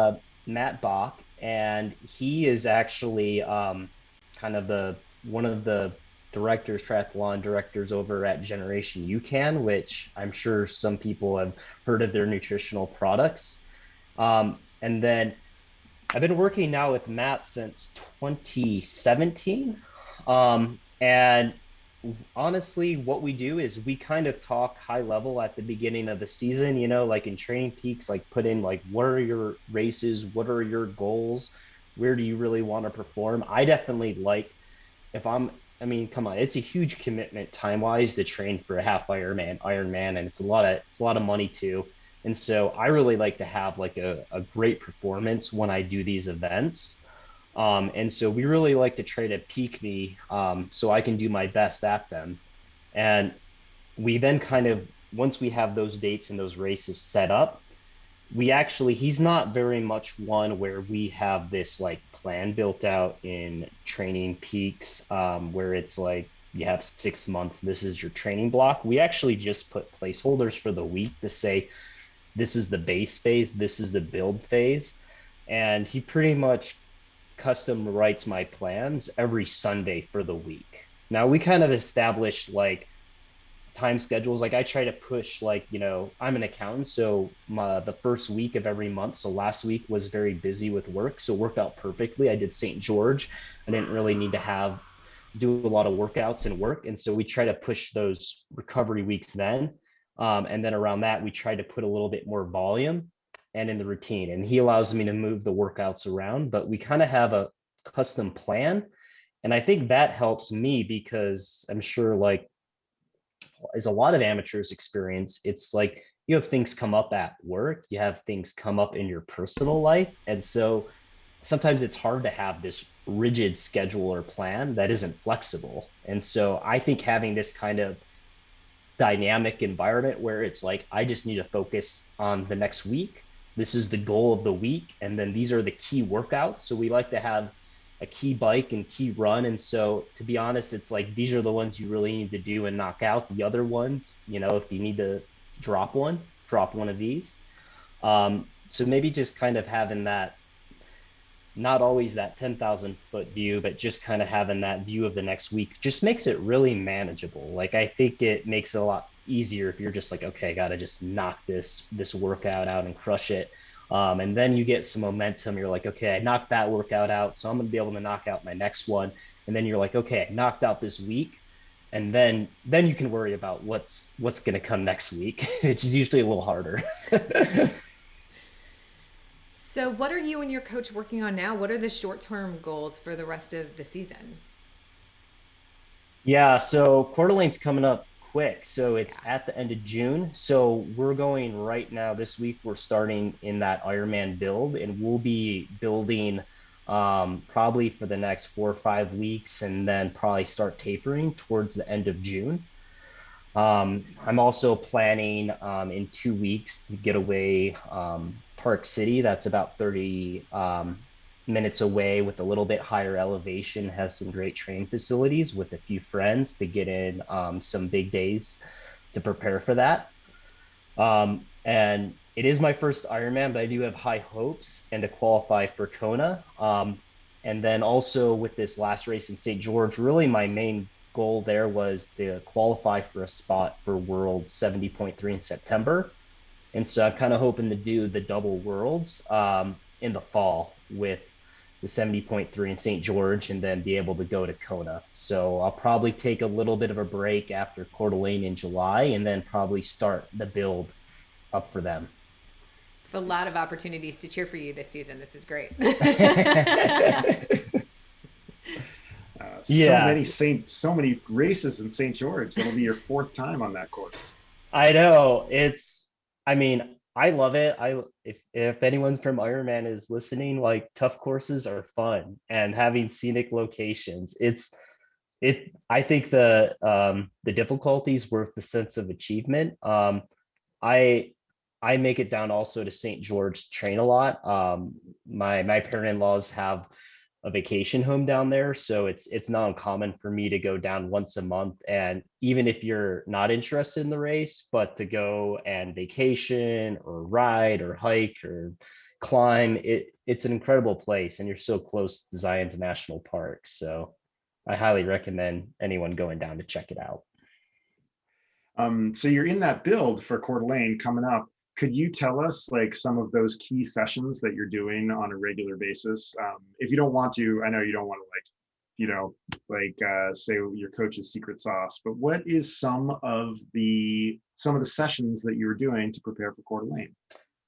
Matt Bach, and he is actually kind of the one of the directors, triathlon directors over at Generation UCAN, which I'm sure some people have heard of their nutritional products. And then I've been working now with Matt since 2017. And honestly, what we do is we kind of talk high level at the beginning of the season, like in Training Peaks, like put in like what are your races, what are your goals, where do you really want to perform? I definitely like if I'm I mean, come on, it's a huge commitment time wise to train for a half Ironman, and it's a lot of money too. And so I really like to have like a great performance when I do these events. And so we really like to try to peak me so I can do my best at them. And we then kind of, once we have those dates and those races set up, he's not very much one where we have this like plan built out in Training Peaks, where it's like you have 6 months, this is your training block. We actually just put placeholders for the week to say, this is the base phase, this is the build phase. And he pretty much custom writes my plans every Sunday for the week. Now we kind of established like time schedules. Like I try to push like, I'm an accountant, so the first week of every month. So last week was very busy with work, so it worked out perfectly. I did St. George. I didn't really need to do a lot of workouts and work, and so we try to push those recovery weeks then. And then around that, we try to put a little bit more volume and in the routine. And he allows me to move the workouts around, but we kind of have a custom plan. And I think that helps me because I'm sure, like, as a lot of amateurs experience, it's like you have things come up at work, you have things come up in your personal life. And so sometimes it's hard to have this rigid schedule or plan that isn't flexible. And so I think having this kind of dynamic environment where it's like, I just need to focus on the next week. This is the goal of the week. And then these are the key workouts. So we like to have a key bike and key run. And so, to be honest, it's like these are the ones you really need to do and knock out. The other ones, if you need to drop one of these. So maybe just kind of having that, not always that 10,000-foot view, but just kind of having that view of the next week just makes it really manageable. Like, I think it makes it a lot easier if you're just like, okay, I got to just knock this workout out and crush it. And then you get some momentum. You're like, okay, I knocked that workout out, so I'm going to be able to knock out my next one. And then you're like, okay, I knocked out this week. And then you can worry about what's going to come next week, which is usually a little harder. So, what are you and your coach working on now? What are the short-term goals for the rest of the season? Yeah, so Coeur d'Alene's coming up quick. So it's Yeah. at the end of June. So we're going right now. This week, we're starting in that Ironman build, and we'll be building probably for the next 4 or 5 weeks, and then probably start tapering towards the end of June. I'm also planning in 2 weeks to get away Park City. That's about 30 minutes away with a little bit higher elevation, has some great training facilities with a few friends to get in some big days to prepare for that. And it is my first Ironman, but I do have high hopes and to qualify for Kona. And then also with this last race in St. George, really my main goal there was to qualify for a spot for World 70.3 in September. And so I'm kind of hoping to do the double worlds in the fall with the 70.3 in St. George and then be able to go to Kona. So I'll probably take a little bit of a break after Coeur d'Alene in July and then probably start the build up for them. A lot of opportunities to cheer for you this season. This is great. Yeah, So many races in St. George. That'll be your fourth time on that course. I know. I mean, I love it. If anyone's from Ironman is listening, like, tough courses are fun and having scenic locations. I think the difficulty is worth the sense of achievement. I I make it down also to St. George to train a lot. My parent-in-laws have a vacation home down there, so it's not uncommon for me to go down once a month. And even if you're not interested in the race, but to go and vacation or ride or hike or climb, it's an incredible place, and you're so close to Zion's National Park. So I highly recommend anyone going down to check it out. So you're in that build for Coeur d'Alene coming up. Could you tell us like some of those key sessions that you're doing on a regular basis? If you don't want to, I know you don't want to say your coach's secret sauce, but what is some of the sessions that you're doing to prepare for Coeur d'Alene?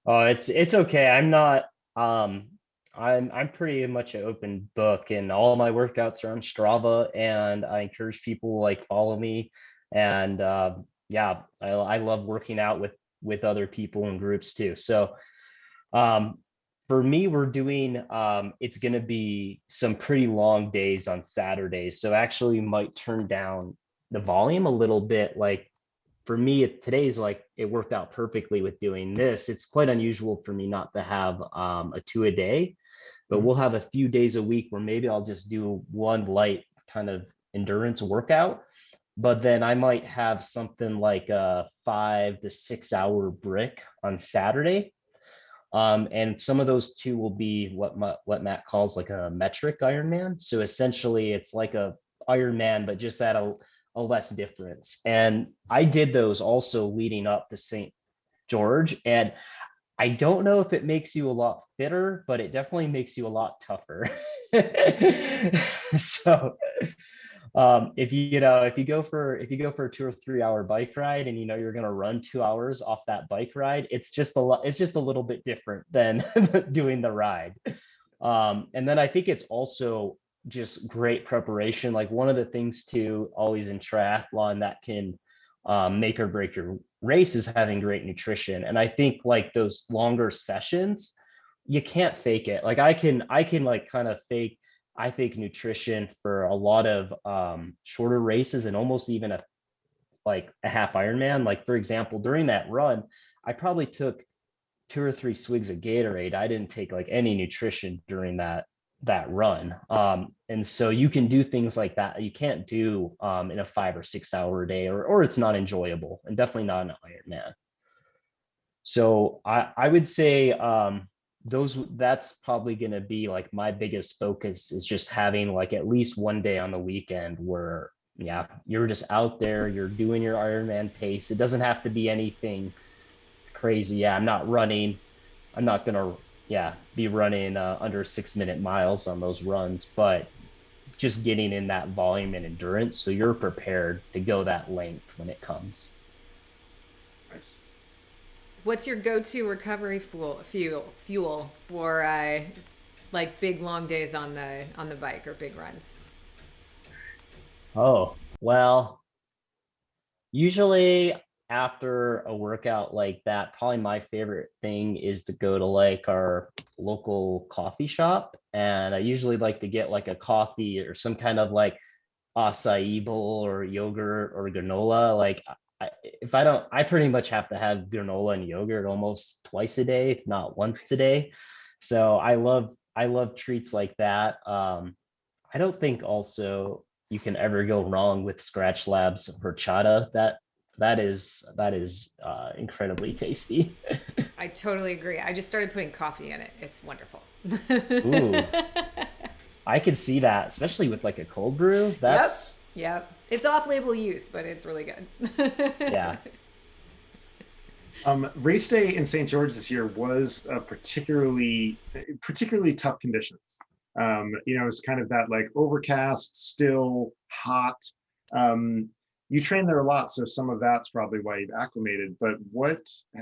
Oh, it's okay. I'm not I'm pretty much an open book, and all my workouts are on Strava, and I encourage people to, like, follow me. And yeah, I love working out with other people and groups too. So um for me, we're doing it's going to be some pretty long days on Saturdays. So actually, we might turn down the volume a little bit. Like, for me, today's like it worked out perfectly with doing this. It's quite unusual for me not to have a two a day, but Mhm. we'll have a few days a week where maybe I'll just do one light kind of endurance workout. But then I might have something like a 5 to 6 hour brick on Saturday. And some of those two will be what Matt calls like a metric Ironman. So essentially, it's like a Ironman, but just at a less difference. And I did those also leading up to St. George, and I don't know if it makes you a lot fitter, but it definitely makes you a lot tougher. So if you go for a 2 or 3 hour bike ride, and you're going to run 2 hours off that bike ride, it's just a little bit different than doing the ride. And then I think it's also just great preparation. Like one of the things too, always in triathlon that can make or break your race is having great nutrition. And I think like those longer sessions, you can't fake it. Like I can like kind of fake, I think nutrition for a lot of shorter races and almost even a half Ironman. Like for example, during that run, I probably took 2 or 3 swigs of Gatorade. I didn't take like any nutrition during that run. And so you can do things like that you can't do in a 5 or 6 hour day, or it's not enjoyable, and definitely not an Ironman. So I would say that's probably going to be like my biggest focus, is just having like at least one day on the weekend where yeah, you're just out there, you're doing your Ironman pace. It doesn't have to be anything crazy. Yeah, I'm not running. I'm not gonna, yeah, be running under 6 minute miles on those runs, but just getting in that volume and endurance so you're prepared to go that length when it comes. Nice. What's your go-to recovery fuel for like big long days on the bike or big runs? Oh, well, usually after a workout like that, probably my favorite thing is to go to like our local coffee shop. And I usually like to get like a coffee or some kind of like acai bowl or yogurt or granola. Like if I don't, I pretty much have to have granola and yogurt almost twice a day, if not once a day. So I love treats like that. I don't think also you can ever go wrong with Scratch Labs horchata. That is incredibly tasty. I totally agree. I just started putting coffee in it. It's wonderful. Ooh, I could see that, especially with like a cold brew. Yep. That's Yep. It's off-label use, but it's really good. yeah. Race day in St. George this year was particularly tough conditions. It's kind of that like overcast, still hot. Um, you train there a lot, so some of that's probably why you've acclimated. But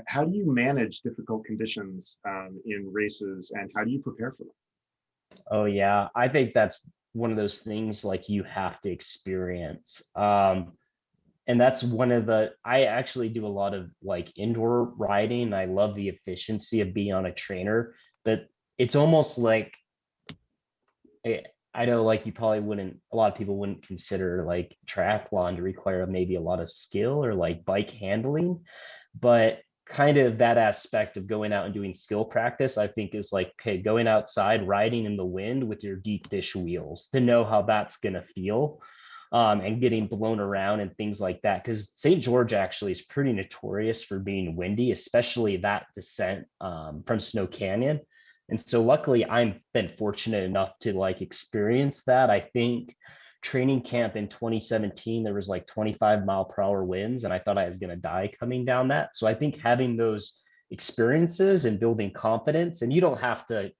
how do you manage difficult conditions in races, and how do you prepare for them? Oh yeah. I think that's one of those things like you have to experience. And that's one of the, I actually do a lot of like indoor riding. I love the efficiency of being on a trainer, but it's almost like I know like you probably wouldn't, a lot of people wouldn't consider like triathlon to require maybe a lot of skill or like bike handling, but kind of that aspect of going out and doing skill practice, I think is like, okay, going outside, riding in the wind with your deep dish wheels to know how that's going to feel, and getting blown around and things like that. Because St. George actually is pretty notorious for being windy, especially that descent from Snow Canyon. And so luckily I've been fortunate enough to like experience that. I think training camp in 2017, there was like 25-mile-per-hour winds, and I thought I was going to die coming down that. So I think having those experiences and building confidence, and you don't have to,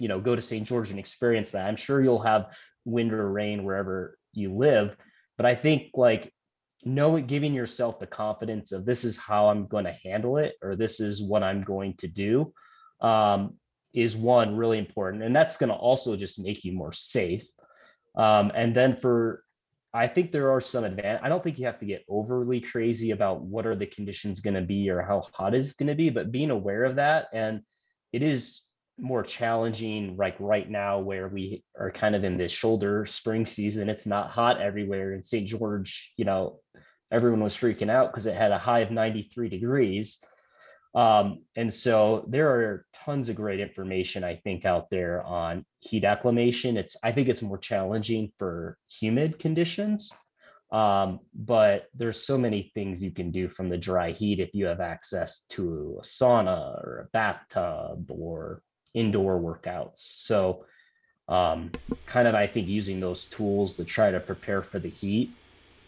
go to St. George and experience that. I'm sure you'll have wind or rain wherever you live, but I think like giving yourself the confidence of this is how I'm going to handle it, or this is what I'm going to do, um, is one really important, and that's going to also just make you more safe. And then I think there are some advantage. I don't think you have to get overly crazy about what are the conditions going to be or how hot it's going to be, but being aware of that. And it is more challenging like right now where we are kind of in this shoulder spring season. It's not hot everywhere in St. George. Everyone was freaking out because it had a high of 93 degrees. And so there are tons of great information, I think, out there on heat acclimation. I think it's more challenging for humid conditions. But there's so many things you can do from the dry heat if you have access to a sauna or a bathtub or indoor workouts. So kind of, I think, using those tools to try to prepare for the heat,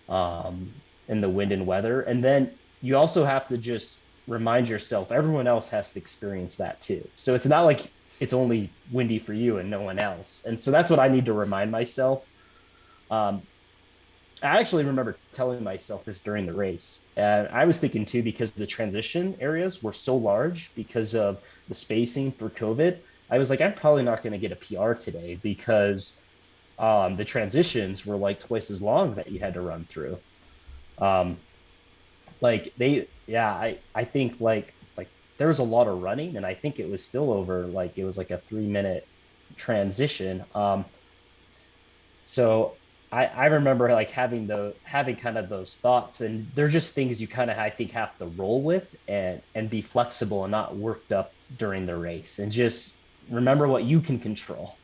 and the wind and weather. And then you also have to just remind yourself everyone else has to experience that too. So it's not like it's only windy for you and no one else. And so that's what I need to remind myself. Um, I actually remember telling myself this during the race. And I was thinking too, because the transition areas were so large because of the spacing for COVID, I was like, I'm probably not going to get a PR today because the transitions were like twice as long that you had to run through. Um, like yeah, I think like there was a lot of running, and I think it was still over like it was like a 3 minute transition. So I remember like having kind of those thoughts, and they're just things you kind of I think have to roll with and be flexible and not worked up during the race, and just remember what you can control.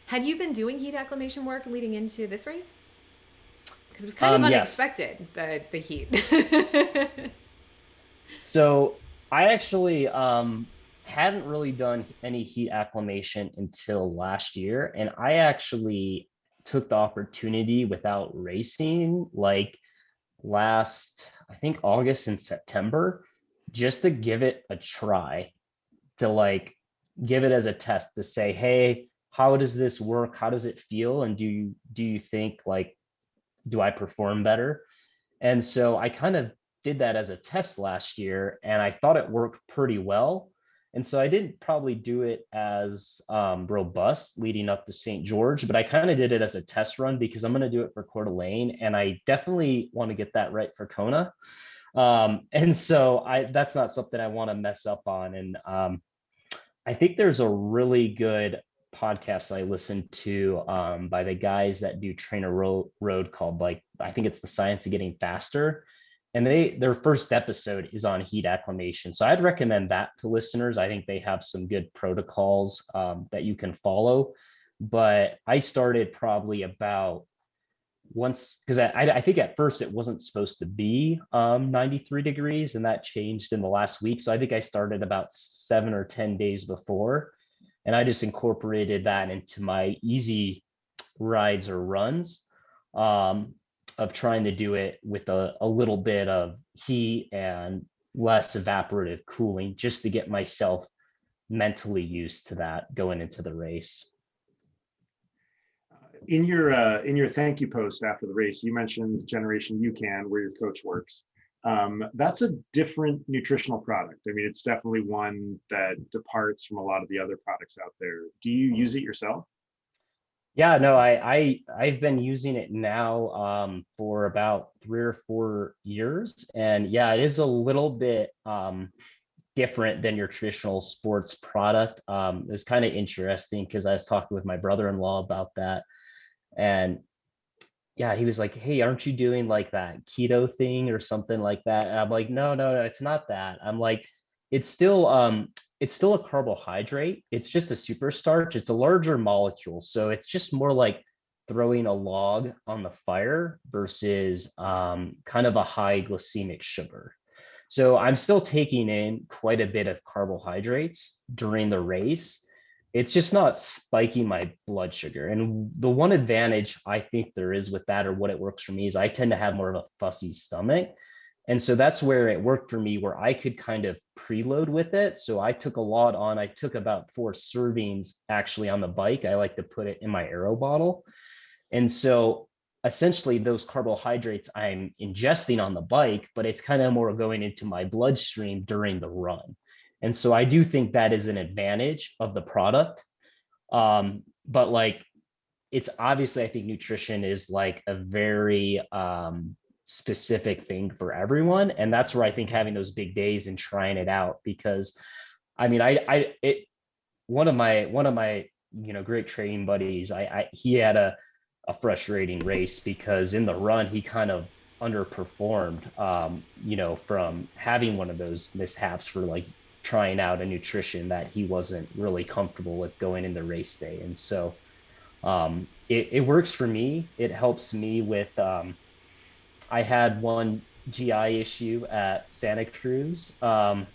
Had you been doing heat acclimation work leading into this race? Because it was kind of Yes. unexpected, the heat. So I actually hadn't really done any heat acclimation until last year, and I actually took the opportunity without racing like last, I think August and September, just to give it a try, to like give it as a test to say, hey, how does this work? How does it feel? And do you think like do I perform better? And so I kind of did that as a test last year, and I thought it worked pretty well. And so I didn't probably do it as robust leading up to St. George, but I kind of did it as a test run because I'm going to do it for Coeur d'Alene, and I definitely want to get that right for Kona. And so that's not something I want to mess up on. And I think there's a really good podcast I listened to by the guys that do Road called like I think it's the Science of Getting Faster, and their first episode is on heat acclimation. So I'd recommend that to listeners. I think they have some good protocols that you can follow. But I started probably about once because I think at first it wasn't supposed to be 93 degrees, and that changed in the last week. So I think I started about 7 or 10 days before, and I just incorporated that into my easy rides or runs, of trying to do it with a little bit of heat and less evaporative cooling just to get myself mentally used to that going into the race. In your thank you post after the race, you mentioned Generation UCAN, where your coach works. That's a different nutritional product. I mean, it's definitely one that departs from a lot of the other products out there. Do you use it yourself? Yeah, no, I've been using it now for about 3 or 4 years, and yeah, it is a little bit different than your traditional sports product. It was kind of interesting because I was talking with my brother-in-law about that, and yeah, he was like, "Hey, aren't you doing like that keto thing or something like that?" And I'm like, "No, no, no, it's not that." I'm like, "It's still it's still a carbohydrate. It's just a super starch. It's a larger molecule. So it's just more like throwing a log on the fire versus kind of a high glycemic sugar." So I'm still taking in quite a bit of carbohydrates during the race. It's just not spiking my blood sugar. And the one advantage I think there is with that, or what it works for me, is I tend to have more of a fussy stomach. And so that's where it worked for me, where I could kind of preload with it. So I took a lot on. I took about 4 servings actually on the bike. I like to put it in my arrow bottle. And so essentially those carbohydrates I'm ingesting on the bike, but it's kind of more going into my bloodstream during the run. And so I do think that is an advantage of the product. But like it's obviously, I think nutrition is like a very specific thing for everyone. And that's where I think having those big days and trying it out, because I mean, one of my great training buddies, he had a frustrating race because in the run he kind of underperformed, from having one of those mishaps for like trying out a nutrition that he wasn't really comfortable with going into race day. And so it works for me. It helps me with I had one GI issue at Santa Cruz, from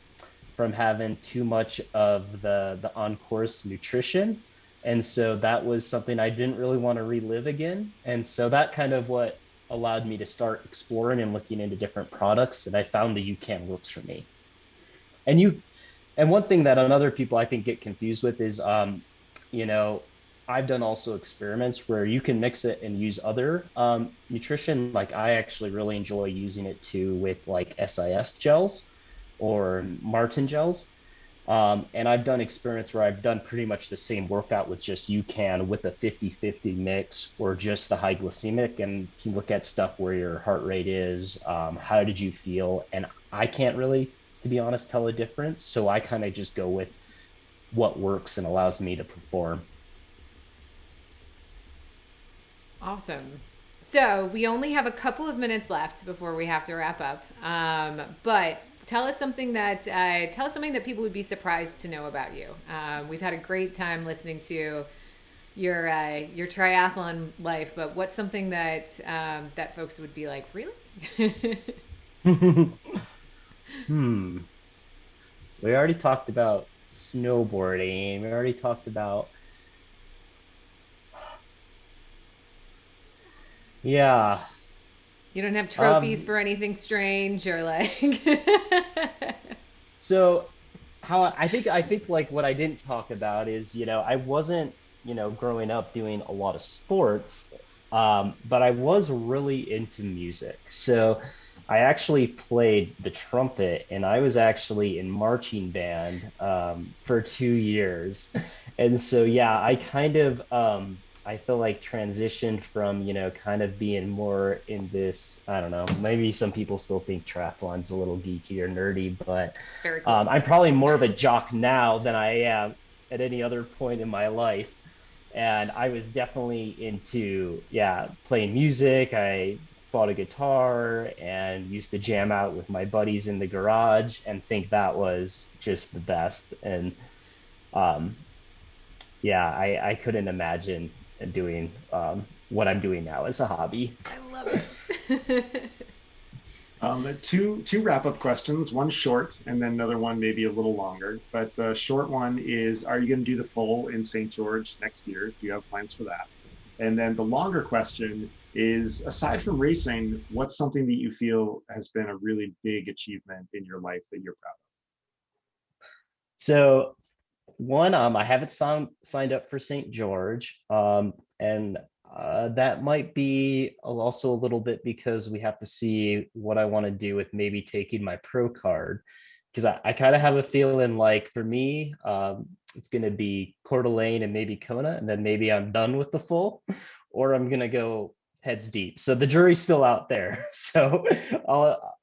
having too much of the on course nutrition. And so that was something I didn't really want to relive again. And so that kind of what allowed me to start exploring and looking into different products. And I found the UCAN works for me. And and one thing that other people I think get confused with is, you know, I've done also experiments where you can mix it and use other nutrition. Like I actually really enjoy using it too with like SIS gels or Martin gels. And I've done experiments where I've done pretty much the same workout with just UCAN with a 50-50 mix or just the high glycemic. And you look at stuff where your heart rate is, how did you feel? And I can't really, to be honest, tell a difference. So I kind of just go with what works and allows me to perform. Awesome. So we only have a couple of minutes left before we have to wrap up. But tell us something that people would be surprised to know about you. We've had a great time listening to your triathlon life, but what's something that that folks would be like, really? Hmm. We already talked about snowboarding. We already talked about, yeah. You don't have trophies Um, for anything strange or like. so I think like what I didn't talk about is, I wasn't, growing up doing a lot of sports, but I was really into music. So I actually played the trumpet and I was actually in marching band for 2 years. And so yeah, I feel like transitioned from, kind of being more in this, I don't know, maybe some people still think triathlon's a little geeky or nerdy, but It's very cool. I'm probably more of a jock now than I am at any other point in my life. And I was definitely into, yeah, playing music. I bought a guitar and used to jam out with my buddies in the garage and think that was just the best. And um, yeah, I couldn't imagine doing what I'm doing now as a hobby. I love it. Two wrap up questions, one short and then another one maybe a little longer. But the short one is, are you going to do the full in St. George next year? Do you have plans for that? And then the longer question is, aside from racing, what's something that you feel has been a really big achievement in your life that you're proud So one, I haven't signed up for St. George, and that might be also a little bit because we have to see what I want to do with maybe taking my pro card. Because I kind of have a feeling like for me, it's going to be Coeur d'Alene and maybe Kona, and then maybe I'm done with the full, or I'm going to go heads deep. So the jury's still out there. So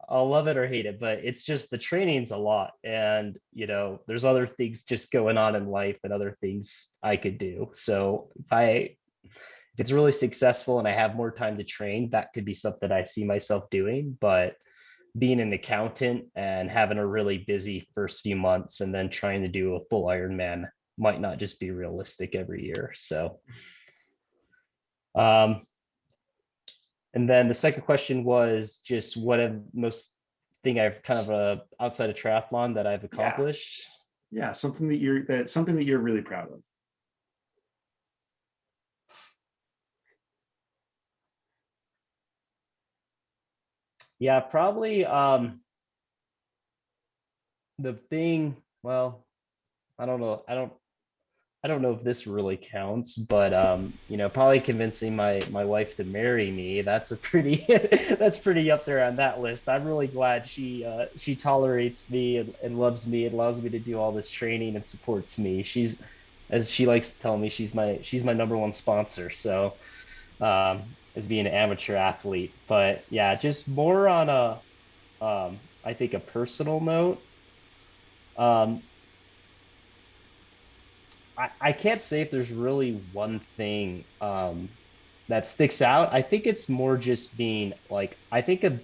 I'll love it or hate it, but it's just the training's a lot, and there's other things just going on in life and other things I could do. So if it's really successful and I have more time to train, that could be something I see myself doing. But being an accountant and having a really busy first few months and then trying to do a full Ironman might not just be realistic every year. So, um, and then the second question was just what have most thing I've kind of outside of triathlon that I've of? Yeah, accomplished. yeah, something that you're really proud of. Yeah, probably the thing, well, I don't know. I don't know if this really counts, but probably convincing my wife to marry me, that's a pretty that's pretty up there on that list. I'm really glad she tolerates me and loves me and allows me to do all this training and supports me. She's, as she likes to tell me, she's my number one sponsor. So as being an amateur athlete. But yeah, just more on a I think a personal note. Um, I can't say if there's really one thing that sticks out. I think it's more just being like, I think of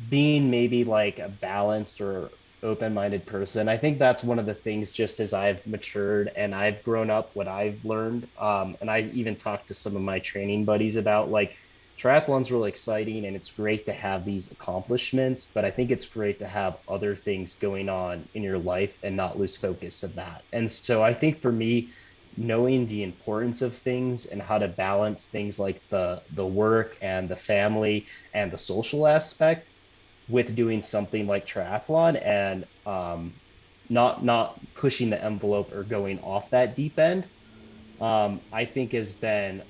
being maybe like a balanced or open-minded person. I think that's one of the things just as I've matured and I've grown up, what I've learned. And I even talked to some of my training buddies about like triathlon's really exciting and it's great to have these accomplishments, but I think it's great to have other things going on in your life and not lose focus of that. And so I think for me, knowing the importance of things and how to balance things like the work and the family and the social aspect with doing something like triathlon and not pushing the envelope or going off that deep end, I think has been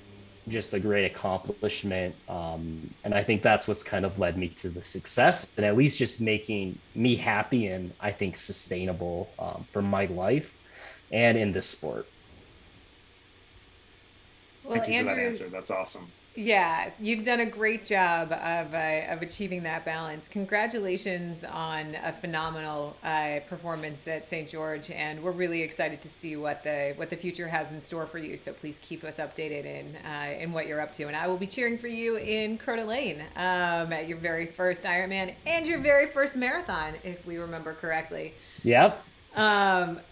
just a great accomplishment. And I think that's what's kind of led me to the success, and at least just making me happy and I think sustainable for my life and in this sport. Well, Thank you for that Andrew, answer. That's awesome. yeah, you've done a great job of achieving that balance. Congratulations on a phenomenal performance at St. George, and we're really excited to see what the future has in store for you. So please keep us updated in what you're up to, and I will be cheering for you in Coeur d'Alene at your very first Ironman and your very first marathon, if we remember correctly. Yep.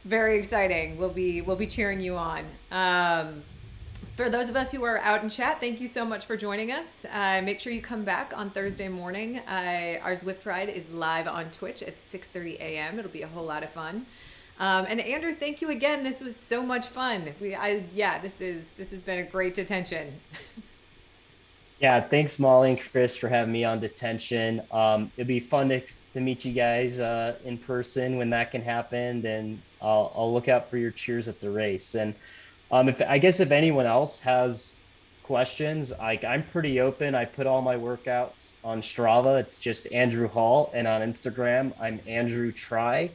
Very exciting. We'll be cheering you on. For those of us who are out in chat, thank you so much for joining us. Make sure you come back on Thursday morning. Our Zwift ride is live on Twitch at 6:30 a.m. It'll be a whole lot of fun. And Andrew, thank you again. This was so much fun. This has been a great detention. Yeah, thanks Molly and Chris for having me on detention. It'll be fun to meet you guys in person when that can happen, and I'll look out for your cheers at the race. And if I guess if anyone else has questions, I'm pretty open. I put all my workouts on Strava. It's just Andrew Hall, and on Instagram I'm Andrew Tri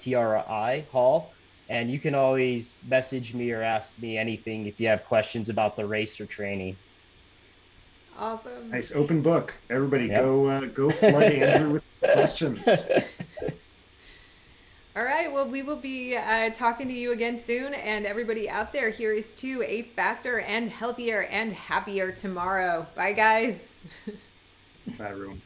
Hall. And you can always message me or ask me anything if you have questions about the race or training. Awesome. Nice open book. Everybody, Yep. go flood Andrew with questions. All right. Well, we will be talking to you again soon. And everybody out there, here is to a faster and healthier and happier tomorrow. Bye, guys. Bye, everyone.